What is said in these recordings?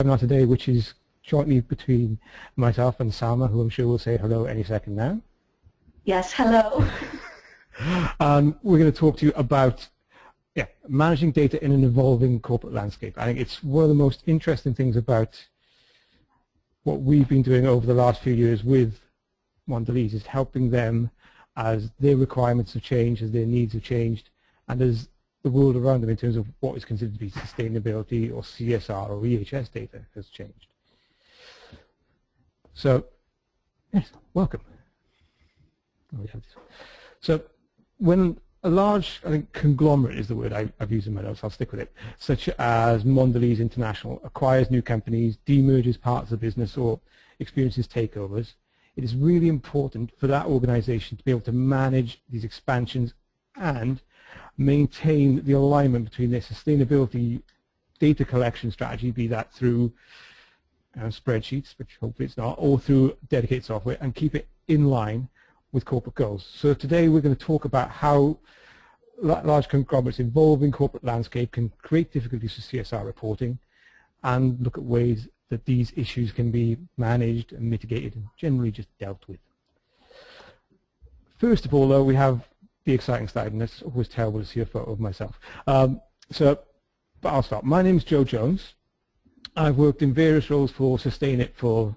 webinar today, which is jointly between myself and Salma, who I'm sure will say hello any second now. Yes, hello. We're going to talk to you about managing data in an evolving corporate landscape. I think it's one of the most interesting things about what we've been doing over the last few years with Mondelez is helping them as their requirements have changed, as their needs have changed, and as the world around them in terms of what is considered to be sustainability or CSR or EHS data has changed. So, yes, welcome. So, when a large, I think conglomerate is the word I've used in my notes, I'll stick with it, such as Mondelez International acquires new companies, demerges parts of the business, or experiences takeovers, it is really important for that organization to be able to manage these expansions and maintain the alignment between their sustainability data collection strategy, be that through spreadsheets, which hopefully it's not, or through dedicated software, and keep it in line with corporate goals. So today we're going to talk about how large conglomerates involving corporate landscape can create difficulties for CSR reporting and look at ways that these issues can be managed and mitigated and generally just dealt with. First of all, though, we have the exciting slide, and it's always terrible to see a photo of myself. But I'll start. My name is Joe Jones. I've worked in various roles for SustainIt for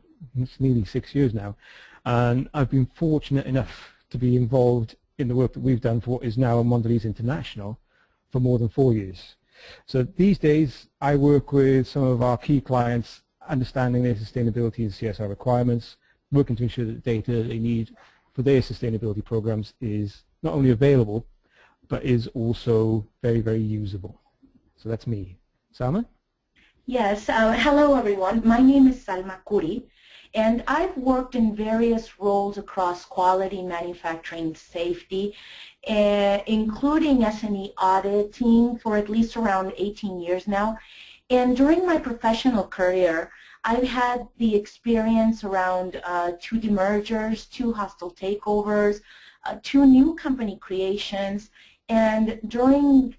nearly 6 years now. And I've been fortunate enough to be involved in the work that we've done for what is now Mondelez International for more than 4 years. So these days, I work with some of our key clients, understanding their sustainability and CSR requirements, working to ensure that the data they need for their sustainability programs is not only available, but is also very, very usable. So that's me. Salma? Yes, hello everyone. My name is Salma Kuri. And I've worked in various roles across quality, manufacturing, safety, including S&E auditing for at least around 18 years now. And during my professional career, I've had the experience around 2 demergers, 2 hostile takeovers, 2 new company creations. And during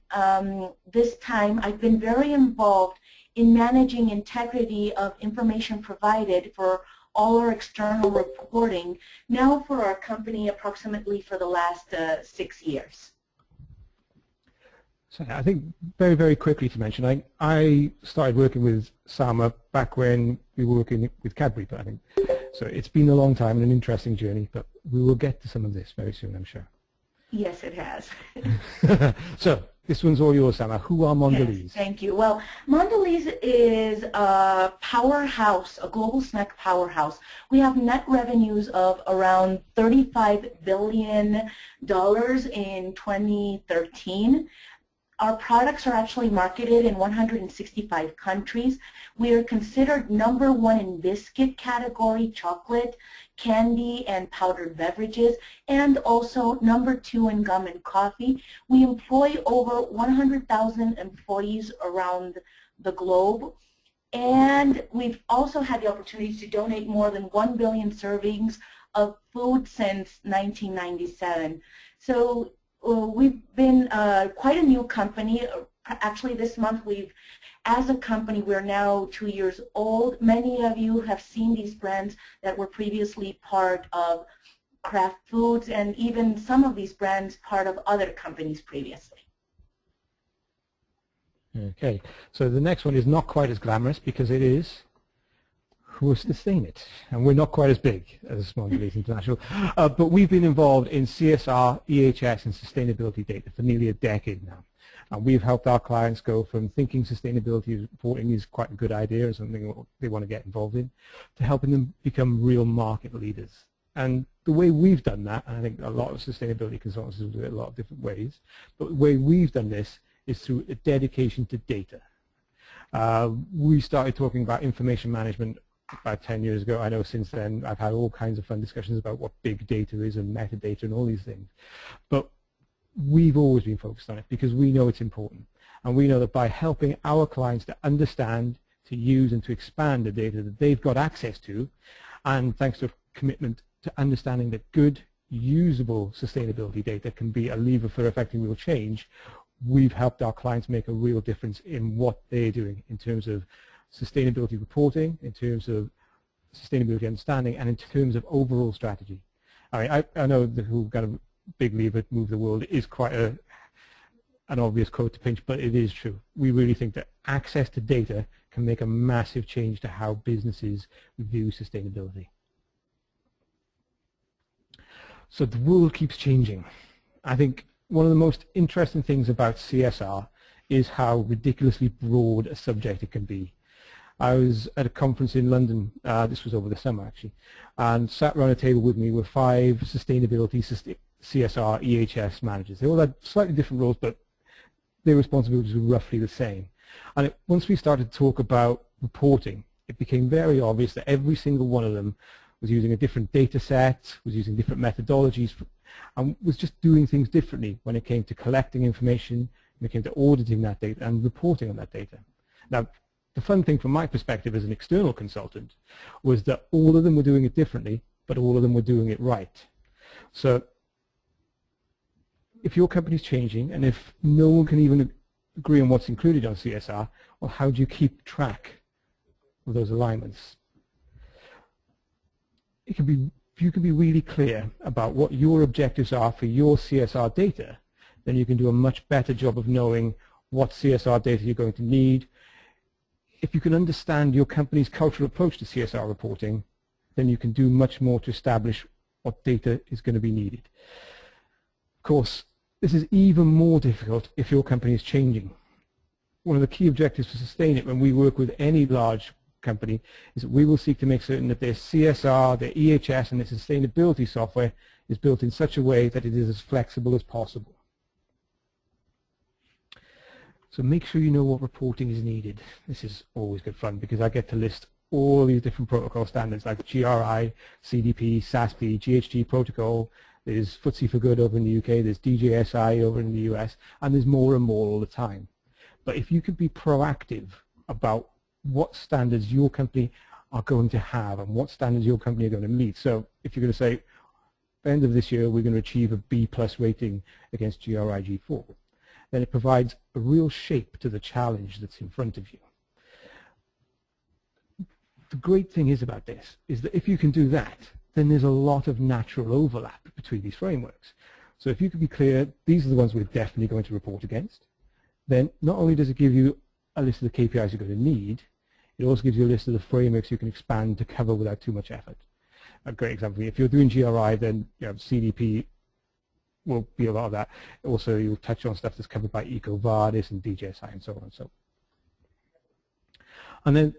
this time, I've been very involved in managing integrity of information provided for all our external reporting, now for our company approximately for the last 6 years. So I think very, very quickly to mention, I started working with Salma back when we were working with Cadbury, I think. So it's been a long time and an interesting journey, but we will get to some of this very soon, I'm sure. Yes, it has. So this one's all yours, Salma. Who are Mondelez? Yes, thank you. Well, Mondelez is a powerhouse, a global snack powerhouse. We have net revenues of around $35 billion in 2013. Our products are actually marketed in 165 countries. We are considered #1 in biscuit category, chocolate, candy, and powdered beverages, and also #2 in gum and coffee. We employ over 100,000 employees around the globe. And we've also had the opportunity to donate more than 1 billion servings of food since 1997. So we've been quite a new company. Actually, this month as a company, we're now 2 years old. Many of you have seen these brands that were previously part of Kraft Foods, and even some of these brands part of other companies previously. Okay, so the next one is not quite as glamorous because it is who will sustain it, and we're not quite as big as Mondelez International, but we've been involved in CSR, EHS, and sustainability data for nearly a decade now. And we've helped our clients go from thinking sustainability reporting is quite a good idea or something they want to get involved in, to helping them become real market leaders. And the way we've done that, and I think a lot of sustainability consultants will do it a lot of different ways, but the way we've done this is through a dedication to data. We started talking about information management about 10 years ago. I know since then I've had all kinds of fun discussions about what big data is and metadata and all these things. But we've always been focused on it because we know it's important. And we know that by helping our clients to understand, to use, and to expand the data that they've got access to, and thanks to a commitment to understanding that good, usable sustainability data can be a lever for affecting real change, we've helped our clients make a real difference in what they're doing in terms of sustainability reporting, in terms of sustainability understanding, and in terms of overall strategy. I mean, I know the who kind of big lever to move the world is quite an obvious quote to pinch, but it is true. We really think that access to data can make a massive change to how businesses view sustainability. So the world keeps changing. I think one of the most interesting things about CSR is how ridiculously broad a subject it can be. I was at a conference in London, this was over the summer actually, and sat around a table with me were 5 sustainability CSR EHS managers. They all had slightly different roles, but their responsibilities were roughly the same. And once we started to talk about reporting, it became very obvious that every single one of them was using a different data set, was using different methodologies, and was just doing things differently when it came to collecting information, when it came to auditing that data and reporting on that data. Now, the fun thing from my perspective as an external consultant was that all of them were doing it differently, but all of them were doing it right. So if your company's changing and if no one can even agree on what's included on CSR, well, how do you keep track of those alignments? If you can be really clear about what your objectives are for your CSR data, then you can do a much better job of knowing what CSR data you're going to need. If you can understand your company's cultural approach to CSR reporting, then you can do much more to establish what data is going to be needed. Of course, this is even more difficult if your company is changing. One of the key objectives for SustainIt when we work with any large company is that we will seek to make certain that their CSR, their EHS, and their sustainability software is built in such a way that it is as flexible as possible. So make sure you know what reporting is needed. This is always good fun because I get to list all these different protocol standards like GRI, CDP, SASP, GHG protocol. There's FTSE for Good over in the UK, there's DJSI over in the US, and there's more and more all the time. But if you could be proactive about what standards your company are going to have and what standards your company are going to meet. So if you're going to say, at the end of this year, we're going to achieve a B+ rating against GRI G4, then it provides a real shape to the challenge that's in front of you. The great thing is about this is that if you can do that, then there's a lot of natural overlap between these frameworks. So if you can be clear, these are the ones we're definitely going to report against, then not only does it give you a list of the KPIs you're going to need, it also gives you a list of the frameworks you can expand to cover without too much effort. A great example, if you're doing GRI, then CDP will be a lot of that. Also, you'll touch on stuff that's covered by EcoVadis and DJSI and so on. And then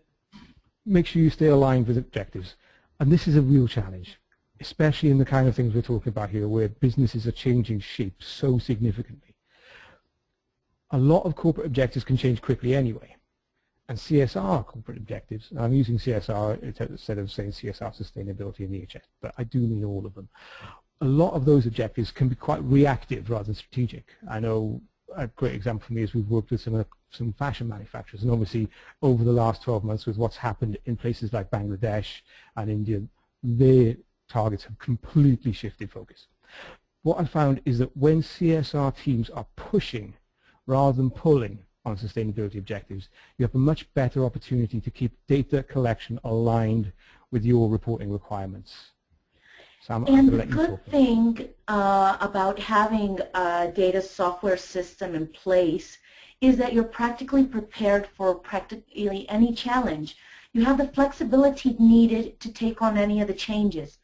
make sure you stay aligned with objectives. And this is a real challenge, especially in the kind of things we're talking about here where businesses are changing shape so significantly. A lot of corporate objectives can change quickly anyway. And CSR corporate objectives, and I'm using CSR instead of saying CSR sustainability and EHS, but I do mean all of them. A lot of those objectives can be quite reactive rather than strategic. I know a great example for me is we've worked with some fashion manufacturers, and obviously over the last 12 months with what's happened in places like Bangladesh and India, their targets have completely shifted focus. What I found is that when CSR teams are pushing rather than pulling on sustainability objectives, you have a much better opportunity to keep data collection aligned with your reporting requirements. And the good thing about having a data software system in place is that you're practically prepared for practically any challenge. You have the flexibility needed to take on any of the changes.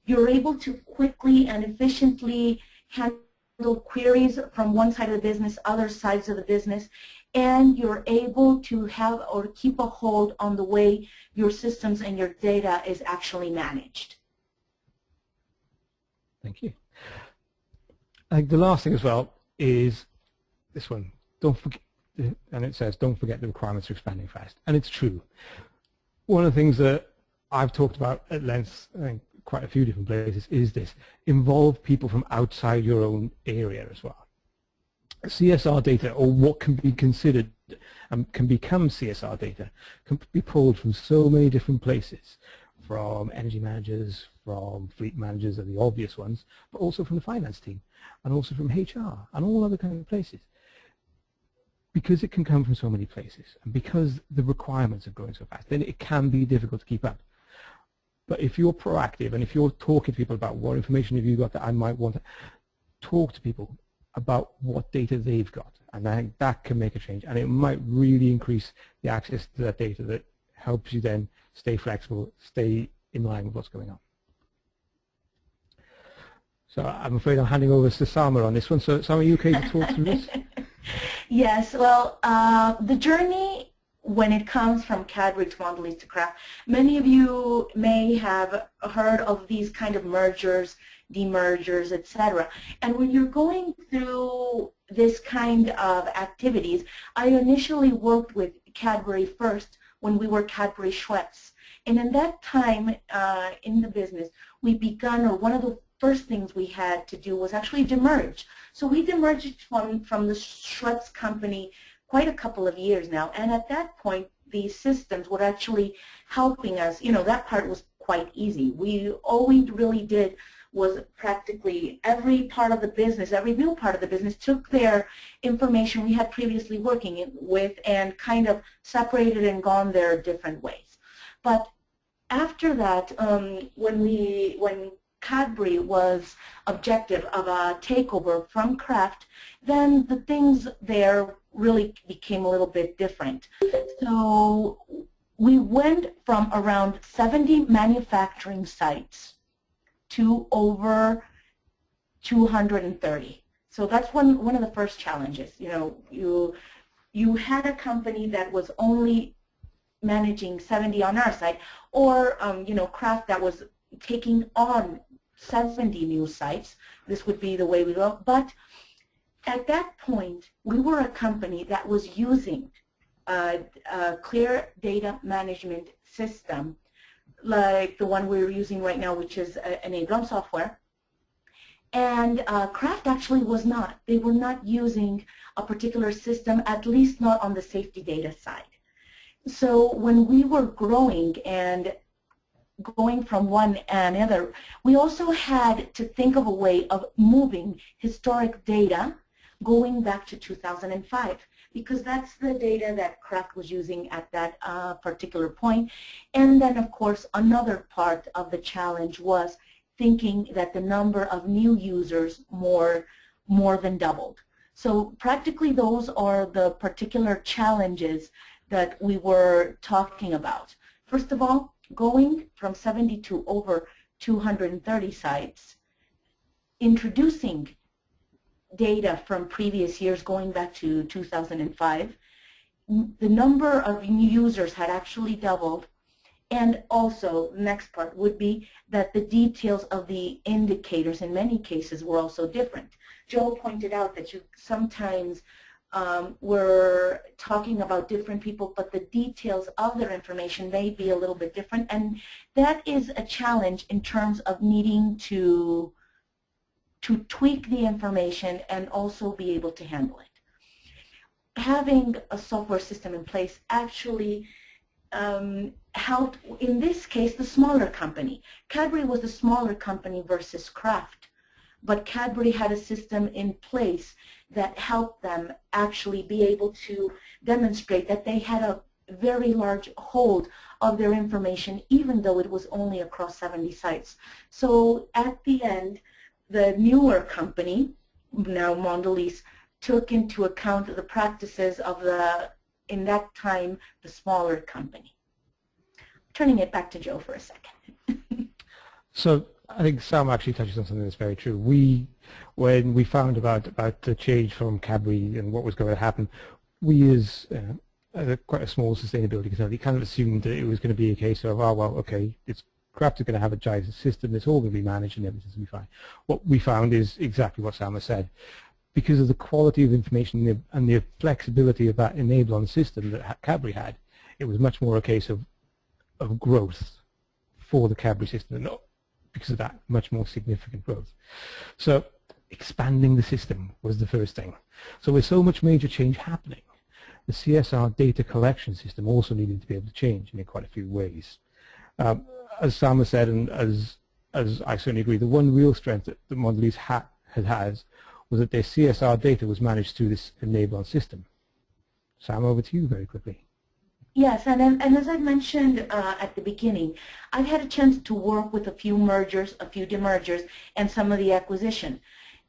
You're able to quickly and efficiently handle queries from one side of the business, other sides of the business, and you're able to have or keep a hold on the way your systems and your data is actually managed. Thank you. I think the last thing as well is this one. Don't forget, and it says, don't forget the requirements are expanding fast. And it's true. One of the things that I've talked about at length, I think quite a few different places, is this. Involve people from outside your own area as well. CSR data, or what can be considered and can become CSR data, can be pulled from so many different places, from energy managers, from fleet managers are the obvious ones, but also from the finance team, and also from HR, and all other kind of places. because it can come from so many places, and because the requirements are growing so fast, then it can be difficult to keep up. But if you're proactive and if you're talking to people about what information have you got that I might want to talk to people about what data they've got, and I think that can make a change, and it might really increase the access to that data that helps you then stay flexible, stay in line with what's going on. So I'm afraid I'm handing over to Salma on this one. So Salma, are you okay to talk through this? Yes, well, the journey when it comes from Cadbury to Mondelez to Kraft, many of you may have heard of these kind of mergers, demergers, etc. And when you're going through this kind of activities, I initially worked with Cadbury first when we were Cadbury Schweppes. And in that time in the business, we begun, or one of the first things we had to do was actually demerge. So we demerged from the Schweppes company quite a couple of years now, and at that point these systems were actually helping us. You know, that part was quite easy. All we really did was practically every part of the business, every new part of the business took their information we had previously working with and kind of separated and gone their different ways. But after that, when Cadbury was objective of a takeover from Kraft, then the things there really became a little bit different. So we went from around 70 manufacturing sites to over 230. So that's one of the first challenges. You know, you had a company that was only managing 70 on our site, or you know, Kraft that was taking on 70 new sites. This would be the way we go. But at that point, we were a company that was using a clear data management system like the one we're using right now, which is an Abram software. And Kraft actually was not. They were not using a particular system, at least not on the safety data side. So when we were growing and going from one and another, we also had to think of a way of moving historic data going back to 2005, because that's the data that Kraft was using at that particular point. And then, of course, another part of the challenge was thinking that the number of new users more than doubled. So practically those are the particular challenges that we were talking about. First of all, going from 70 to over 230 sites, introducing data from previous years going back to 2005, the number of new users had actually doubled, and also the next part would be that the details of the indicators in many cases were also different. Joe pointed out that you sometimes we're talking about different people, but the details of their information may be a little bit different, and that is a challenge in terms of needing to tweak the information and also be able to handle it. Having a software system in place actually helped, in this case, the smaller company. Cadbury was the smaller company versus Kraft, but Cadbury had a system in place that helped them actually be able to demonstrate that they had a very large hold of their information, even though it was only across 70 sites. So at the end, the newer company, now Mondelez, took into account the practices of the, in that time, the smaller company. Turning it back to Joe for a second. So I think Sam actually touches on something that's very true. When we found about the change from Cadbury and what was going to happen, we as quite a small sustainability consultancy kind of assumed that it was going to be a case of, oh, well, okay, it's Kraft are going to have a giant system, it's all going to be managed and everything's going to be fine. What we found is exactly what Salma said. Because of the quality of information and the flexibility of that enable-on system that Cadbury had, it was much more a case of growth for the Cadbury system, and not because of that much more significant growth. So expanding the system was the first thing. So with so much major change happening, the CSR data collection system also needed to be able to change in quite a few ways. As Salma said, and as I certainly agree, the one real strength that Mondelez has was that their CSR data was managed through this enable-on system. Sam, over to you very quickly. Yes, and as I mentioned at the beginning, I've had a chance to work with a few mergers, a few demergers, and some of the acquisition.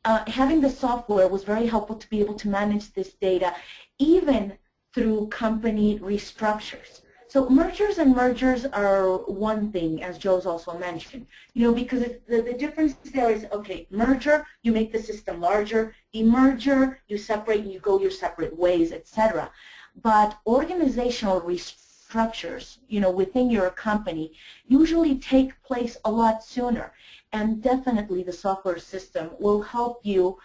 Having the software was very helpful to be able to manage this data, even through company restructures. So mergers and mergers are one thing, as Joe's also mentioned, because the difference there is, okay, merger, you make the system larger, demerger, you separate and you go your separate ways, etc. But organizational restructures, within your company usually take place a lot sooner, and definitely the software system will help you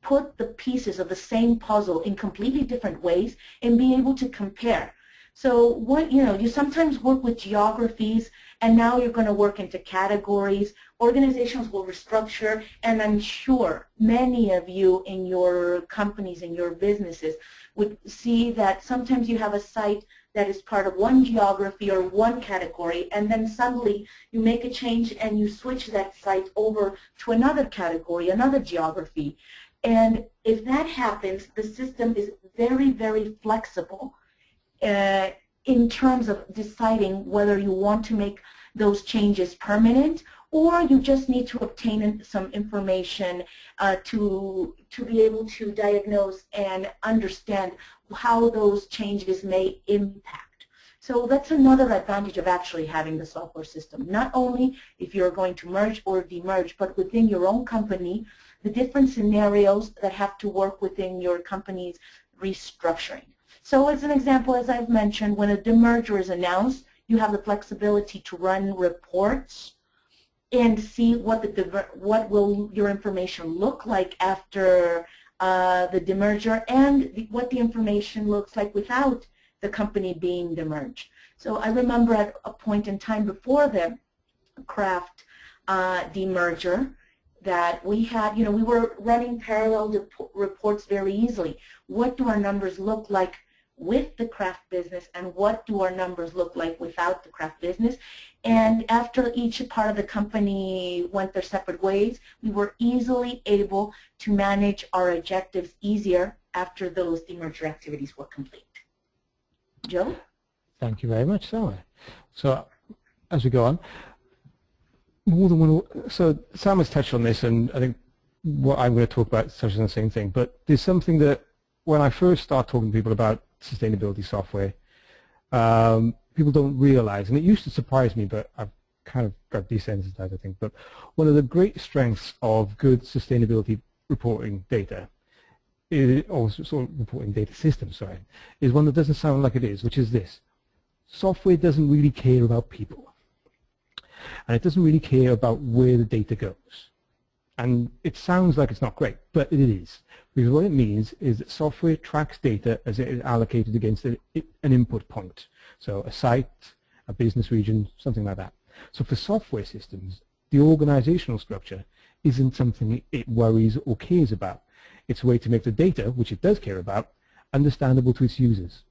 put the pieces of the same puzzle in completely different ways and be able to compare. So what, you sometimes work with geographies, and now you're going to work into categories. Organizations will restructure, and I'm sure many of you in your companies and your businesses would see that sometimes you have a site that is part of one geography or one category, and then suddenly you make a change and you switch that site over to another category, another geography. And if that happens, the system is very, very flexible in terms of deciding whether you want to make those changes permanent, or you just need to obtain some information to be able to diagnose and understand how those changes may impact. So that's another advantage of actually having the software system. Not only if you're going to merge or demerge, but within your own company, the different scenarios that have to work within your company's restructuring. So as an example, as I've mentioned, when a demerger is announced, you have the flexibility to run reports and see what will your information look like after the demerger, and what the information looks like without the company being demerged. So I remember at a point in time before the Kraft demerger that we had, we were running parallel reports very easily. What do our numbers look like with the Kraft business, and what do our numbers look like without the Kraft business? And after each part of the company went their separate ways, we were easily able to manage our objectives easier after those demerger activities were complete. Joe? Thank you very much, Salma. So as we go on, more than one, so Sam has touched on this, and I think what I'm going to talk about touches on the same thing, but there's something that when I first start talking to people about sustainability software, people don't realize, and it used to surprise me, but I've kind of got desensitized, I think, but one of the great strengths of good sustainability reporting data, or sort of reporting data systems, sorry, is one that doesn't sound like it is, which is this. Software doesn't really care about people, and it doesn't really care about where the data goes. And it sounds like it's not great, but it is. Because what it means is that software tracks data as it is allocated against an input point. So a site, a business region, something like that. So for software systems, the organizational structure isn't something it worries or cares about. It's a way to make the data, which it does care about, understandable to its users,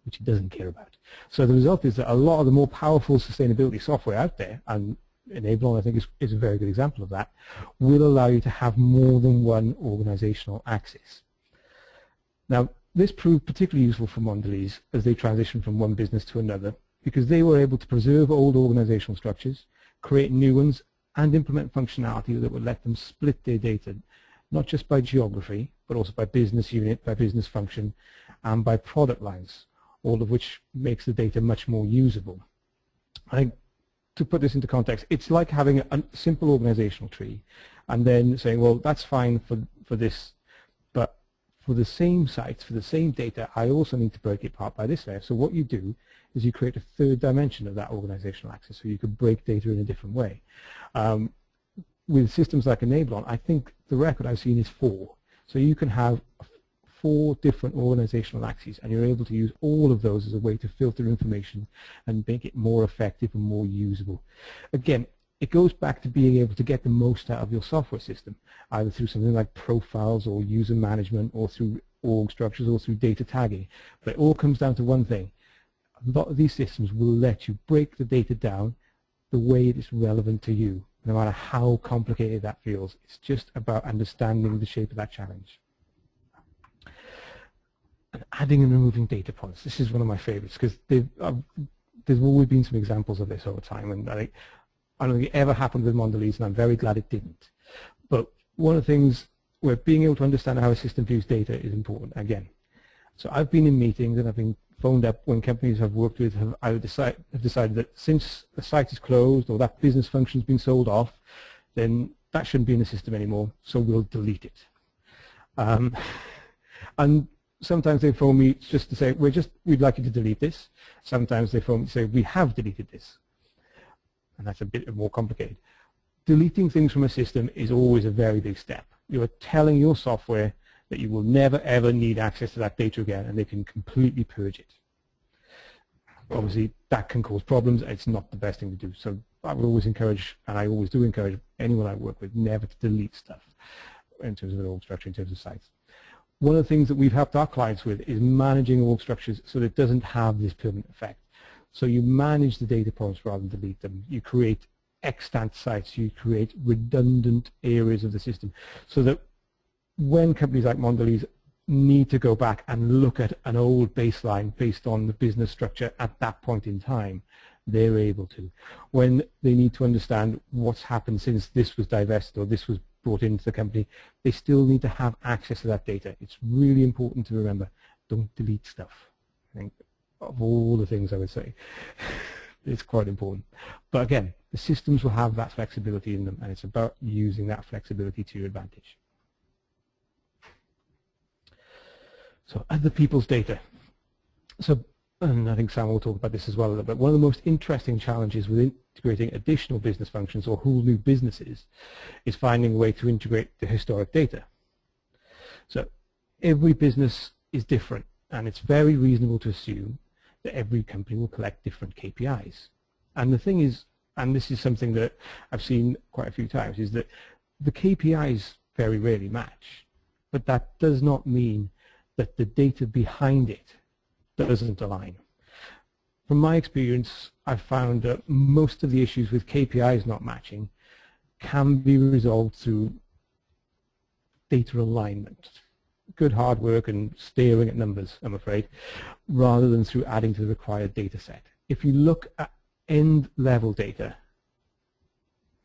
which it doesn't care about. So the result is that a lot of the more powerful sustainability software out there, and Enablon, I think, is a very good example of that, will allow you to have more than one organizational axis. Now, this proved particularly useful for Mondelez as they transitioned from one business to another, because they were able to preserve old organizational structures, create new ones, and implement functionality that would let them split their data, not just by geography, but also by business unit, by business function, and by product lines, all of which makes the data much more usable. I think, to put this into context, it's like having a simple organizational tree and then saying, well, that's fine for this, but for the same sites, for the same data, I also need to break it apart by this layer. So what you do is you create a third dimension of that organizational axis, so you could break data in a different way. With systems like Enablon, I think the record I've seen is 4. So you can have 4 different organizational axes, and you're able to use all of those as a way to filter information and make it more effective and more usable. Again, it goes back to being able to get the most out of your software system, either through something like profiles or user management, or through org structures, or through data tagging. But it all comes down to one thing. A lot of these systems will let you break the data down the way it is relevant to you, no matter how complicated that feels. It's just about understanding the shape of that challenge. And adding and removing data points. This is one of my favorites because there's always been some examples of this over time, and I don't think it ever happened with Mondelez, and I'm very glad it didn't. But one of the things where being able to understand how a system views data is important, again. So I've been in meetings and I've been phoned up when companies I've worked with have either decided that since the site is closed or that business function's been sold off, then that shouldn't be in the system anymore, so we'll delete it. And sometimes they phone me just to say, we'd like you to delete this. Sometimes they phone me to say, we have deleted this. And that's a bit more complicated. Deleting things from a system is always a very big step. You are telling your software that you will never ever need access to that data again, and they can completely purge it. Obviously, that can cause problems, and it's not the best thing to do. So I would always encourage, and I always do encourage anyone I work with, never to delete stuff in terms of an org structure, in terms of sites. One of the things that we've helped our clients with is managing org structures so that it doesn't have this permanent effect. So you manage the data points rather than delete them. You create extant sites, you create redundant areas of the system so that when companies like Mondelez need to go back and look at an old baseline based on the business structure at that point in time, they're able to. When they need to understand what's happened since this was divested or this was brought into the company, they still need to have access to that data. It's really important to remember, don't delete stuff. I think of all the things I would say, it's quite important. But again, the systems will have that flexibility in them, and it's about using that flexibility to your advantage. So other people's data. So, and I think Sam will talk about this as well a little bit. One of the most interesting challenges with integrating additional business functions or whole new businesses is finding a way to integrate the historic data. So every business is different, and it's very reasonable to assume that every company will collect different KPIs. And the thing is, and this is something that I've seen quite a few times, is that the KPIs very rarely match. But that does not mean that the data behind it doesn't align. From my experience, I've found that most of the issues with KPIs not matching can be resolved through data alignment. Good hard work and staring at numbers, I'm afraid, rather than through adding to the required data set. If you look at end-level data,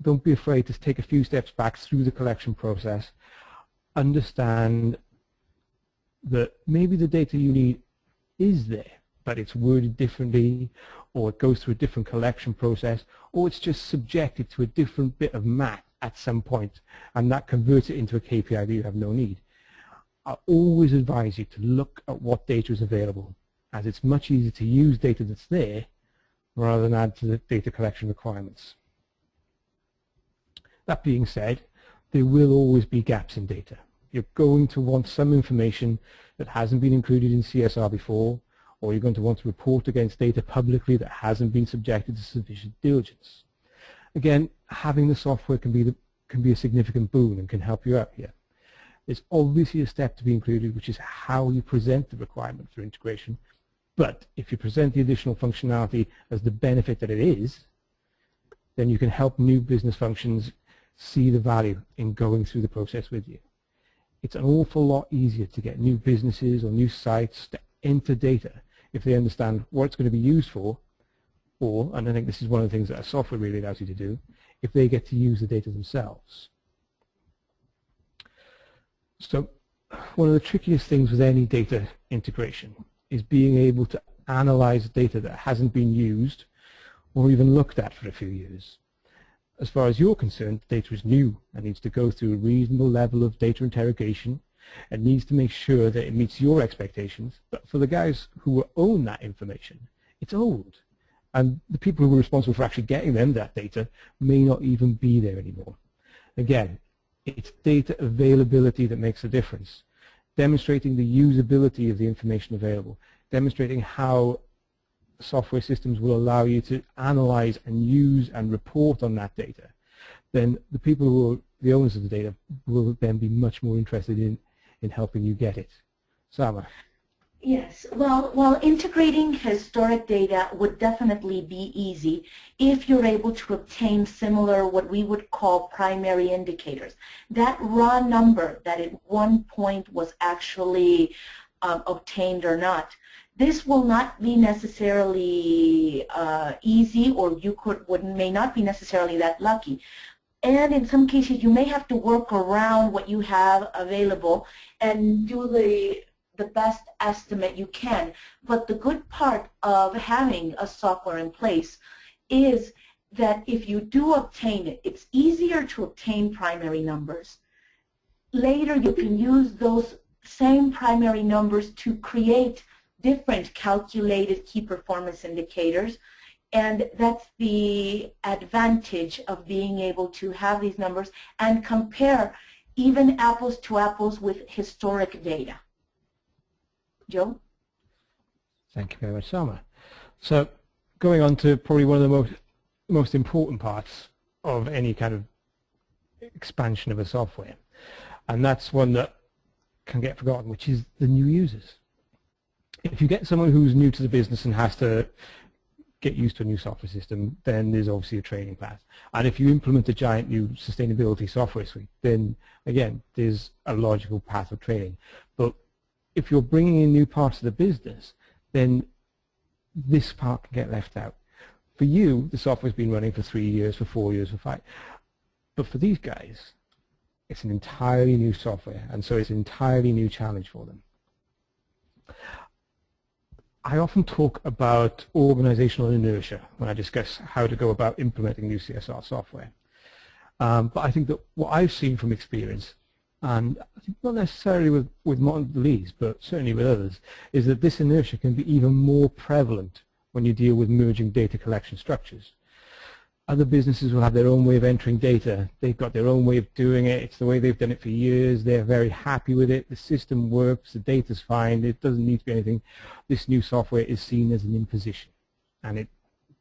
don't be afraid to take a few steps back through the collection process, understand that maybe the data you need is there, but it's worded differently, or it goes through a different collection process, or it's just subjected to a different bit of math at some point, and that converts it into a KPI that you have no need. I always advise you to look at what data is available, as it's much easier to use data that's there rather than add to the data collection requirements. That being said, there will always be gaps in data. You're going to want some information that hasn't been included in CSR before, or you're going to want to report against data publicly that hasn't been subjected to sufficient diligence. Again, having the software can be a significant boon and can help you out here. There's obviously a step to be included, which is how you present the requirement for integration. But if you present the additional functionality as the benefit that it is, then you can help new business functions see the value in going through the process with you. It's an awful lot easier to get new businesses or new sites to enter data if they understand what it's going to be used for, or, and I think this is one of the things that a software really allows you to do, if they get to use the data themselves. So one of the trickiest things with any data integration is being able to analyze data that hasn't been used or even looked at for a few years. As far as you're concerned, the data is new and needs to go through a reasonable level of data interrogation and needs to make sure that it meets your expectations. But for the guys who own that information, it's old. And the people who are responsible for actually getting them that data may not even be there anymore. Again, it's data availability that makes a difference. Demonstrating the usability of the information available, demonstrating how software systems will allow you to analyze and use and report on that data, then the people who are the owners of the data will then be much more interested in helping you get it. Salma. Yes, well, integrating historic data would definitely be easy if you're able to obtain similar, what we would call primary indicators. That raw number that at one point was actually obtained or not. This will not be necessarily easy, or you may not be necessarily that lucky. And in some cases, you may have to work around what you have available and do the best estimate you can. But the good part of having a software in place is that if you do obtain it, it's easier to obtain primary numbers. Later, you can use those same primary numbers to create different calculated key performance indicators. And that's the advantage of being able to have these numbers and compare even apples to apples with historic data. Joe? Thank you very much, Salma. So going on to probably one of the most important parts of any kind of expansion of a software, and that's one that can get forgotten, which is the new users. If you get someone who's new to the business and has to get used to a new software system, then there's obviously a training path. And if you implement a giant new sustainability software suite, then again, there's a logical path of training. But if you're bringing in new parts of the business, then this part can get left out. For you, the software's been running for 3 years, for 4 years, for 5. But for these guys, it's an entirely new software, and so it's an entirely new challenge for them. I often talk about organizational inertia when I discuss how to go about implementing new CSR software. But I think that what I've seen from experience, and I think not necessarily with Mondelez, but certainly with others, is that this inertia can be even more prevalent when you deal with merging data collection structures. Other businesses will have their own way of entering data. They've got their own way of doing it. It's the way they've done it for years. They're very happy with it. The system works. The data's fine. It doesn't need to be anything. This new software is seen as an imposition, and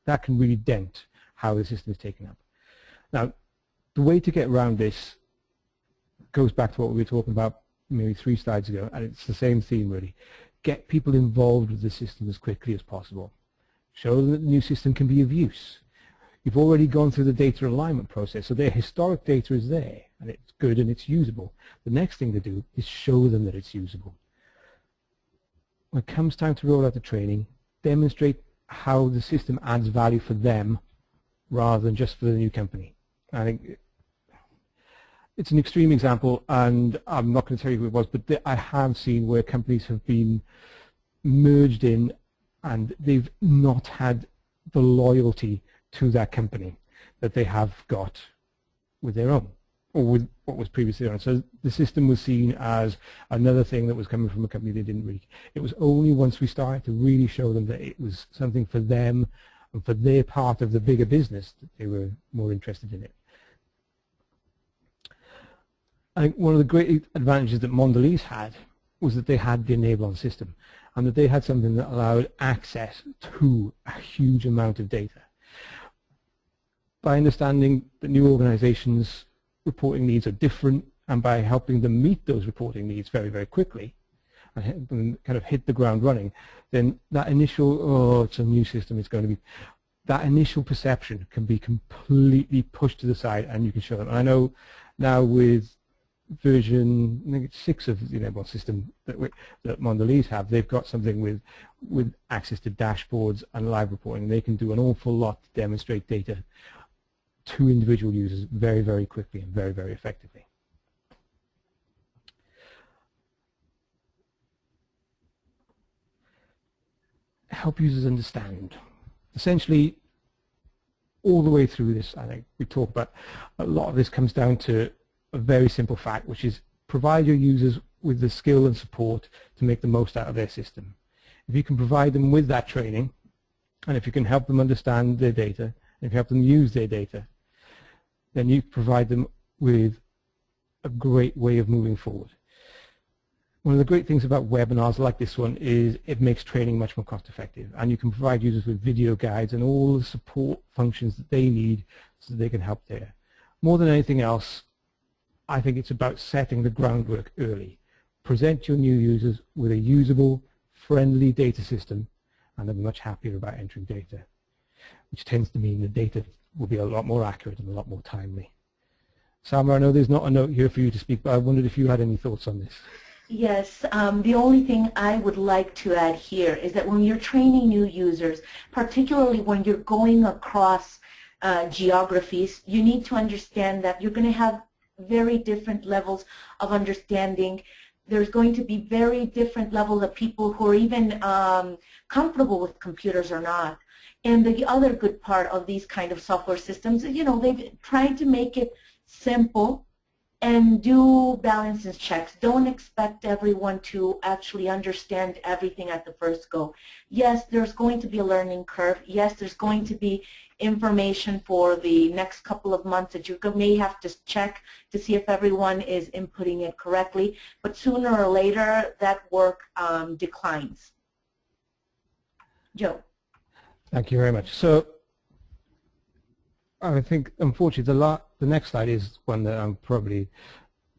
that can really dent how the system is taken up. Now, the way to get around this goes back to what we were talking about maybe 3 slides ago, and it's the same theme really. Get people involved with the system as quickly as possible. Show them that the new system can be of use. You've already gone through the data alignment process, so their historic data is there, and it's good and it's usable. The next thing to do is show them that it's usable. When it comes time to roll out the training, demonstrate how the system adds value for them rather than just for the new company. I think it's an extreme example, and I'm not going to tell you who it was, but I have seen where companies have been merged in and they've not had the loyalty to that company that they have got with their own, or with what was previously on. So the system was seen as another thing that was coming from a company they didn't really. It was only once we started to really show them that it was something for them and for their part of the bigger business that they were more interested in it. I think one of the great advantages that Mondelez had was that they had the enable-on system, and that they had something that allowed access to a huge amount of data. By understanding that new organizations' reporting needs are different, and by helping them meet those reporting needs very, very quickly, and kind of hit the ground running, then that initial, oh, it's a new system, it's going to be, that initial perception can be completely pushed to the side, and you can show them. And I know now with version, I think it's 6 of the enable system that Mondelez have, they've got something with access to dashboards and live reporting. They can do an awful lot to demonstrate data to individual users very, very quickly and very, very effectively. Help users understand. Essentially, all the way through this, I think we talk about, a lot of this comes down to a very simple fact, which is provide your users with the skill and support to make the most out of their system. If you can provide them with that training, and if you can help them understand their data, and if you help them use their data, then you provide them with a great way of moving forward. One of the great things about webinars like this one is it makes training much more cost effective, and you can provide users with video guides and all the support functions that they need so that they can help there. More than anything else, I think it's about setting the groundwork early. Present your new users with a usable, friendly data system, and they'll be much happier about entering data, which tends to mean the data will be a lot more accurate and a lot more timely. Salma, I know there's not a note here for you to speak, but I wondered if you had any thoughts on this. Yes, the only thing I would like to add here is that when you're training new users, particularly when you're going across geographies, you need to understand that you're going to have very different levels of understanding. There's going to be very different levels of people who are even comfortable with computers or not. And the other good part of these kind of software systems, you know, they've tried to make it simple and do balances checks. Don't expect everyone to actually understand everything at the first go. Yes, there's going to be a learning curve. Yes, there's going to be information for the next couple of months that you may have to check to see if everyone is inputting it correctly. But sooner or later, that work declines. Joe. Thank you very much. So I think, unfortunately, the next slide is one that I'm probably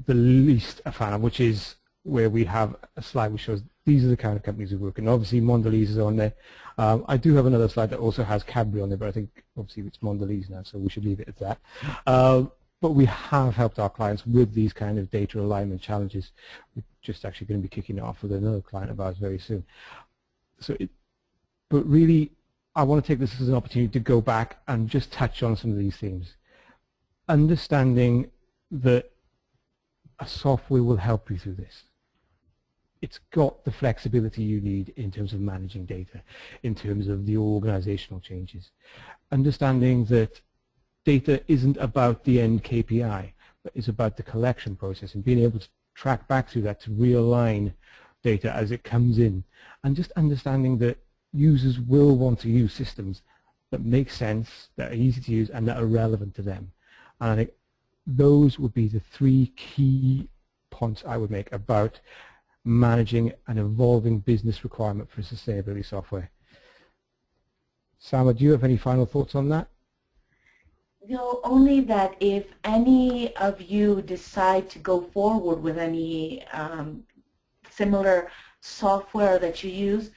the least a fan of, which is where we have a slide which shows these are the kind of companies we work in. Obviously, Mondelez is on there. I do have another slide that also has Cadbury on there, but I think obviously it's Mondelez now, so we should leave it at that. But we have helped our clients with these kind of data alignment challenges. We're just actually going to be kicking it off with another client of ours very soon. So, but really, I want to take this as an opportunity to go back and just touch on some of these themes. Understanding that a software will help you through this. It's got the flexibility you need in terms of managing data, in terms of the organizational changes. Understanding that data isn't about the end KPI, but it's about the collection process and being able to track back through that to realign data as it comes in. And just understanding that users will want to use systems that make sense, that are easy to use, and that are relevant to them. And I think those would be the three key points I would make about managing an evolving business requirement for sustainability software. Salma, do you have any final thoughts on that? No, only that if any of you decide to go forward with any similar software that you use,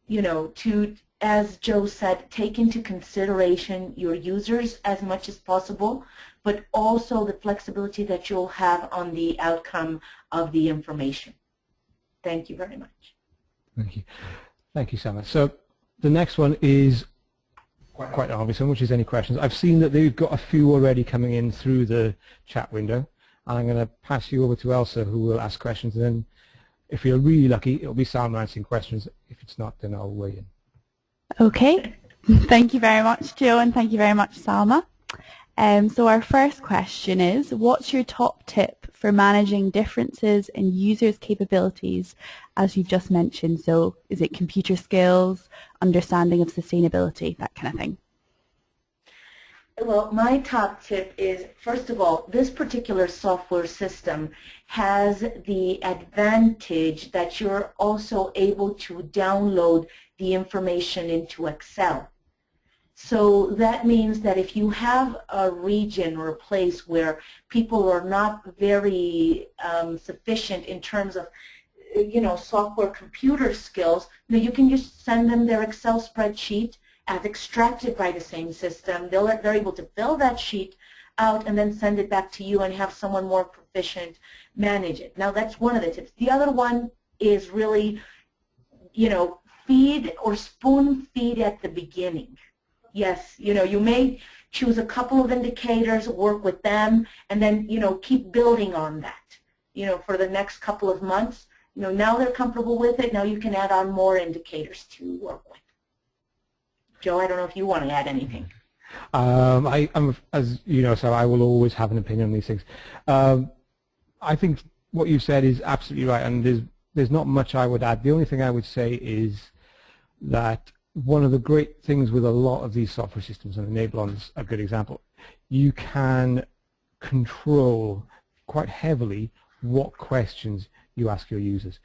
you know, to, as Joe said, take into consideration your users as much as possible, but also the flexibility that you'll have on the outcome of the information. Thank you very much. Thank you. Thank you, Salma. So the next one is quite an obvious one, which is any questions. I've seen that they've got a few already coming in through the chat window. I'm going to pass you over to Elsa, who will ask questions, and then if you're really lucky, it'll be Salma answering questions. If it's not, then I'll weigh in. Okay. Thank you very much, Joe, and thank you very much, Salma. So our first question is, what's your top tip for managing differences in users' capabilities, as you've just mentioned? So is it computer skills, understanding of sustainability, that kind of thing? Well, my top tip is, first of all, this particular software system has the advantage that you're also able to download the information into Excel. So that means that if you have a region or a place where people are not very sufficient in terms of, you know, software computer skills, you can just send them their Excel spreadsheet as extracted by the same system. They're able to fill that sheet out and then send it back to you and have someone more proficient manage it. Now that's one of the tips. The other one is really, you know, feed or spoon feed at the beginning. Yes, you know, you may choose a couple of indicators, work with them, and then, you know, keep building on that, you know, for the next couple of months. You know, now they're comfortable with it. Now you can add on more indicators to work with. Joe, I don't know if you want to add anything. I'm, as you know, so I will always have an opinion on these things. I think what you said is absolutely right, and there's not much I would add. The only thing I would say is that one of the great things with a lot of these software systems, and Enablon's a good example, you can control quite heavily what questions you ask your users.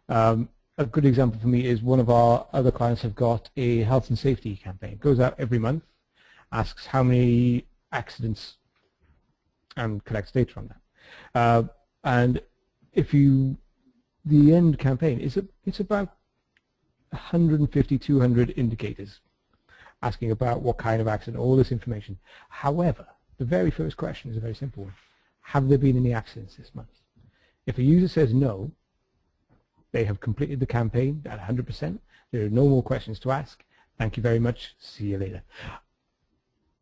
A good example for me is one of our other clients have got a health and safety campaign. It goes out every month, asks how many accidents, and collects data on that. And if you, the end campaign, it's about 150, 200 indicators asking about what kind of accident, all this information. However, the very first question is a very simple one. Have there been any accidents this month? If a user says no, They have completed the campaign at 100%. There are no more questions to ask. Thank you very much. See you later.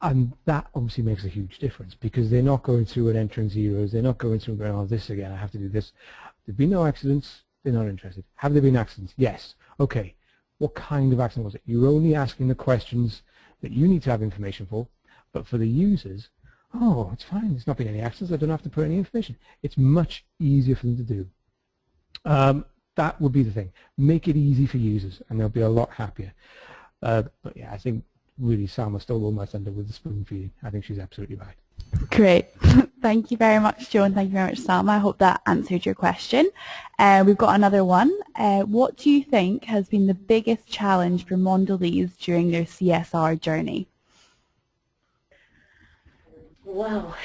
And that obviously makes a huge difference because they're not going through and entering zeros. They're not going through and going, oh, this again, I have to do this. There've been no accidents. They're not interested. Have there been accidents? Yes. Okay. What kind of accident was it? You're only asking the questions that you need to have information for, but for the users, oh, it's fine. There's not been any accidents. I don't have to put any information. It's much easier for them to do. That would be the thing. Make it easy for users, and they'll be a lot happier. But yeah, I think really Salma stole all my thunder with the spoon feeding. I think she's absolutely right. Great. Thank you very much, Joe, and thank you very much, Salma. I hope that answered your question. We've got another one. What do you think has been the biggest challenge for Mondelez during their CSR journey? Wow.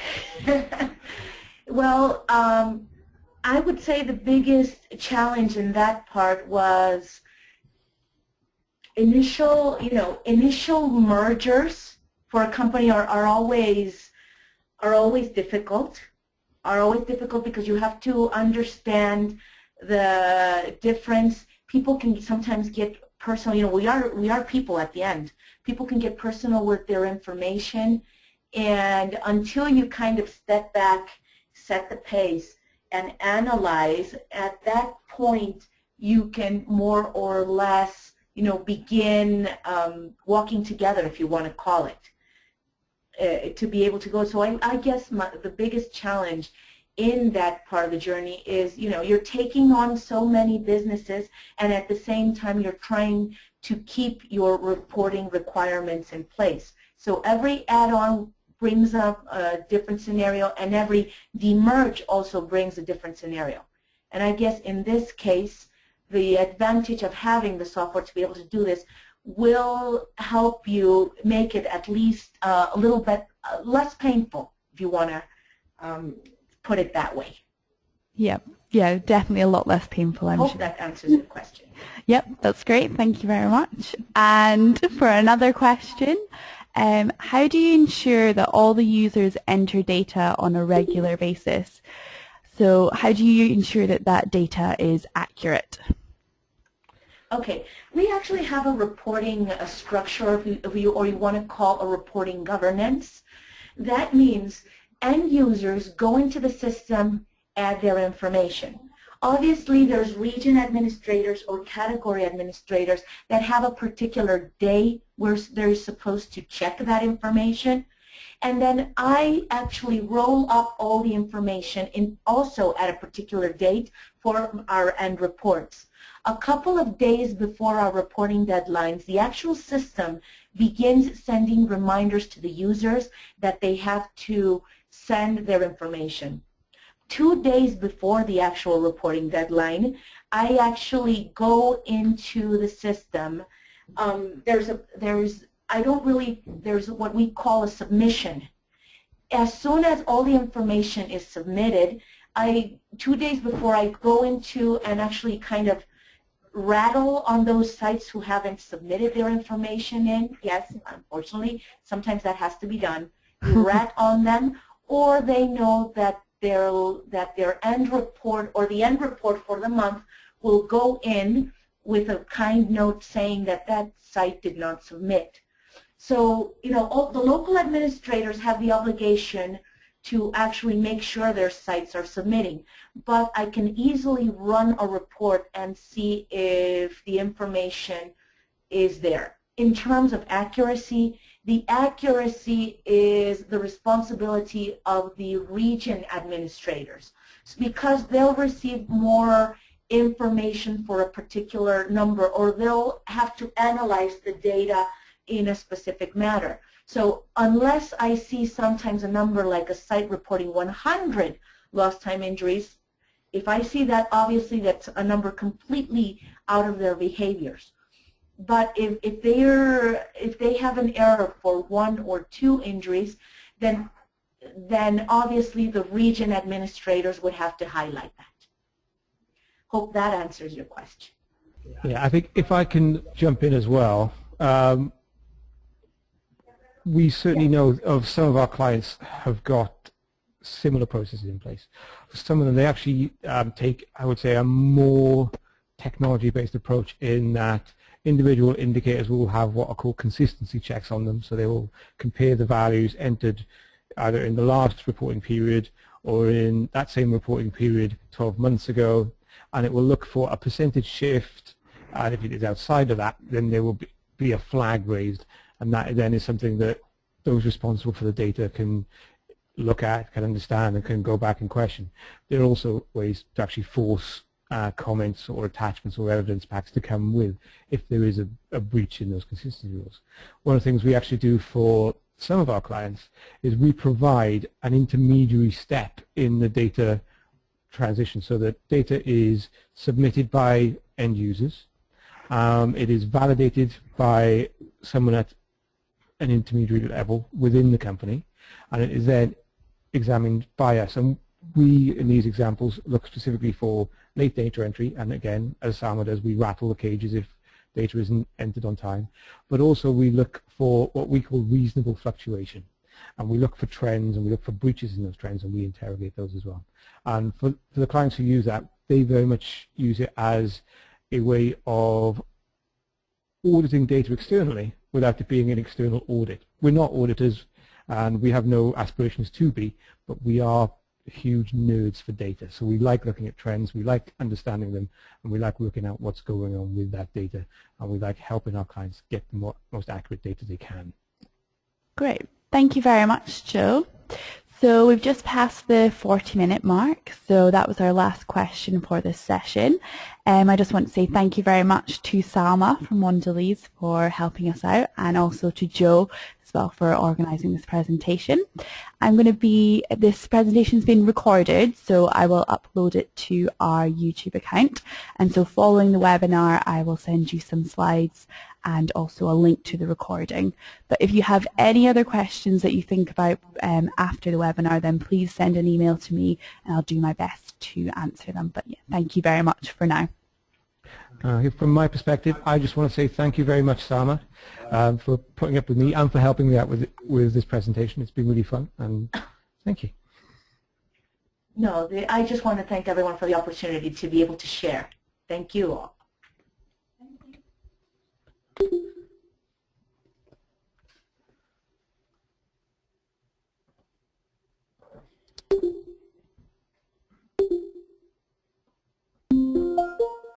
Well, I would say the biggest challenge in that part was initial mergers for a company are always difficult. Because you have to understand the difference. People can sometimes get personal. We are people at the end. People can get personal with their information, and until you kind of step back, set the pace, and analyze, at that point you can more or less begin walking together, if you want to call it, to be able to go. So I guess the biggest challenge in that part of the journey is, you're taking on so many businesses, and at the same time you're trying to keep your reporting requirements in place. So every add-on brings up a different scenario, and every demerge also brings a different scenario. And I guess in this case, the advantage of having the software to be able to do this will help you make it at least a little bit less painful, if you want to put it that way. Yep. Yeah, definitely a lot less painful, I'm sure. I hope that answers your question. Yep, that's great. Thank you very much. And for another question, how do you ensure that all the users enter data on a regular basis? So how do you ensure that that data is accurate? Okay, we actually have a reporting structure, or you want to call a reporting governance. That means end users go into the system, add their information. Obviously, there's region administrators or category administrators that have a particular day where they're supposed to check that information. And then I actually roll up all the information also at a particular date for our end reports. A couple of days before our reporting deadlines, the actual system begins sending reminders to the users that they have to send their information. 2 days before the actual reporting deadline, I actually go into the system. There's what we call a submission. As soon as all the information is submitted, 2 days before, I go into and actually kind of rattle on those sites who haven't submitted their information in. Yes, unfortunately, sometimes that has to be done. You rat on them, or they know that their end report or the end report for the month will go in with a kind note saying that that site did not submit. So, all the local administrators have the obligation to actually make sure their sites are submitting. But I can easily run a report and see if the information is there. In terms of accuracy, the accuracy is the responsibility of the region administrators, because they'll receive more information for a particular number, or they'll have to analyze the data in a specific matter. So unless I see sometimes a number like a site reporting 100 lost time injuries, if I see that, obviously that's a number completely out of their behaviors. But if they have an error for 1 or 2 injuries, then obviously the region administrators would have to highlight that. Hope that answers your question. Yeah, I think if I can jump in as well, we certainly know of some of our clients have got similar processes in place. Some of them, they actually take, I would say, a more technology-based approach in that individual indicators will have what are called consistency checks on them, so they will compare the values entered either in the last reporting period or in that same reporting period 12 months ago, and it will look for a percentage shift, and if it is outside of that, then there will be a flag raised, and that then is something that those responsible for the data can look at, can understand, and can go back and question. There are also ways to actually force comments or attachments or evidence packs to come with if there is a breach in those consistency rules. One of the things we actually do for some of our clients is we provide an intermediary step in the data transition, so that data is submitted by end users, it is validated by someone at an intermediary level within the company, and it is then examined by us. And we, in these examples, look specifically for late data entry, and again, as Salma does, we rattle the cages if data isn't entered on time. But also we look for what we call reasonable fluctuation, and we look for trends, and we look for breaches in those trends, and we interrogate those as well. And for the clients who use that, they very much use it as a way of auditing data externally without it being an external audit. We're not auditors, and we have no aspirations to be, but we are huge nerds for data. So we like looking at trends, we like understanding them, and we like working out what's going on with that data, and we like helping our clients get the most accurate data they can. Great. Thank you very much, Joe. So we've just passed the 40-minute mark, so that was our last question for this session. I just want to say thank you very much to Salma from Mondelez for helping us out, and also to Joe as well for organising this presentation. This presentation's been recorded, so I will upload it to our YouTube account, and so following the webinar I will send you some slides and also a link to the recording. But if you have any other questions that you think about after the webinar, then please send an email to me and I'll do my best to answer them. But yeah, thank you very much for now. From my perspective, I just want to say thank you very much, Salma, for putting up with me and for helping me out with this presentation. It's been really fun, and thank you. No, I just want to thank everyone for the opportunity to be able to share. Thank you all.